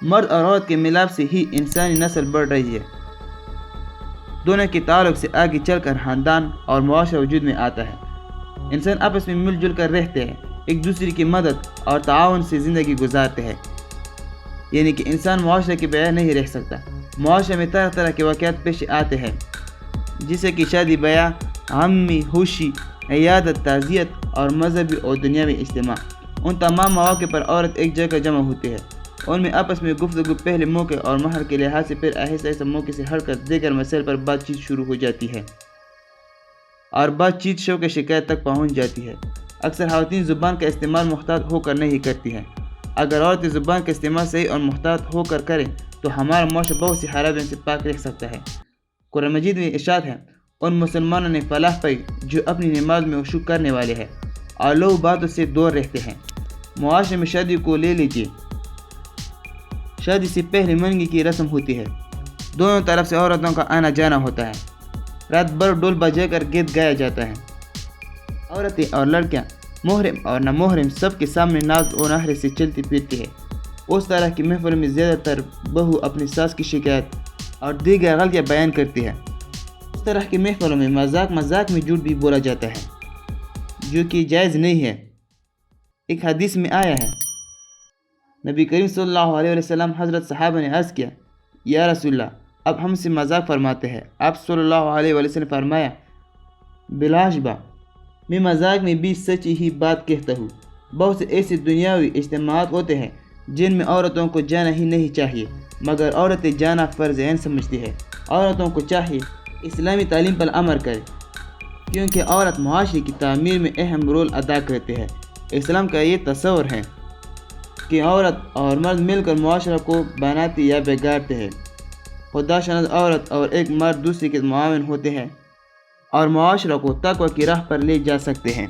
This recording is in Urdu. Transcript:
مرد اور عورت کے ملاپ سے ہی انسانی نسل بڑھ رہی ہے۔ دونوں کے تعلق سے آگے چل کر خاندان اور معاشرہ وجود میں آتا ہے۔ انسان آپس میں مل جل کر رہتے ہیں، ایک دوسرے کی مدد اور تعاون سے زندگی گزارتے ہیں، یعنی کہ انسان معاشرے کے بغیر نہیں رہ سکتا۔ معاشرے میں طرح طرح کے واقعات پیش آتے ہیں، جیسے کہ شادی بیاہ، غمی خوشی، عیادت تعزیت اور مذہبی اور دنیاوی اجتماع۔ ان تمام مواقع پر عورت ایک جگہ جمع ہوتی ہے، ان میں آپس میں گفتگو پہلے موقع اور مہر کے لحاظ سے، پھر آہستہ آہستہ موقع سے ہٹ کر دیگر مسائل پر بات چیت شروع ہو جاتی ہے اور بات چیت شوق شکایت تک پہنچ جاتی ہے۔ اکثر خواتین زبان کا استعمال محتاط ہو کر نہیں کرتی ہیں۔ اگر عورتیں زبان کا استعمال صحیح اور محتاط ہو کر کریں تو ہمارا معاشرہ بہت سی خرابیوں سے پاک رہ سکتا ہے۔ قرآن مجید میں ارشاد ہے، ان مسلمانوں نے فلاح پائی جو اپنی نماز میں خشوع کرنے والے ہیں اور لوگ باتوں سے دور رہتے ہیں۔ معاشرے میں شادی کو لے لیجیے۔ شادی سے پہلے منگنی کی رسم ہوتی ہے، دونوں طرف سے عورتوں کا آنا جانا ہوتا ہے، رات بھر ڈول بجا کر گیت گایا جاتا ہے۔ عورتیں اور لڑکیاں، محرم اور نہ محرم، سب کے سامنے ناز و نخرے سے چلتی پھرتی ہے۔ اس طرح کی محفل میں زیادہ تر بہو اپنی ساس کی شکایت اور دیگر غلطیاں بیان کرتی ہے۔ اس طرح کی محفلوں میں مذاق میں جھوٹ بھی بولا جاتا ہے، جو کہ جائز نہیں ہے۔ ایک حدیث میں آیا ہے، نبی کریم صلی اللہ علیہ وسلم حضرت صحابہ نے عرض کیا، یا رسول اللہ، اب ہم سے مذاق فرماتے ہیں۔ آپ صلی اللہ علیہ وسلم نے فرمایا، بلا شبہ میں مذاق میں بھی سچی ہی بات کہتا ہوں۔ بہت سے ایسے دنیاوی اجتماعات ہوتے ہیں جن میں عورتوں کو جانا ہی نہیں چاہیے، مگر عورتیں جانا فرض عین سمجھتی ہے۔ عورتوں کو چاہیے اسلامی تعلیم پر عمل کرے، کیونکہ عورت معاشرے کی تعمیر میں اہم رول ادا کرتی ہے۔ اسلام کا یہ تصور ہے کہ عورت اور مرد مل کر معاشرہ کو بناتے یا بگاڑتے ہیں۔ خدا شناس عورت اور ایک مرد دوسرے کے معاون ہوتے ہیں اور معاشرہ کو تقوی کی راہ پر لے جا سکتے ہیں۔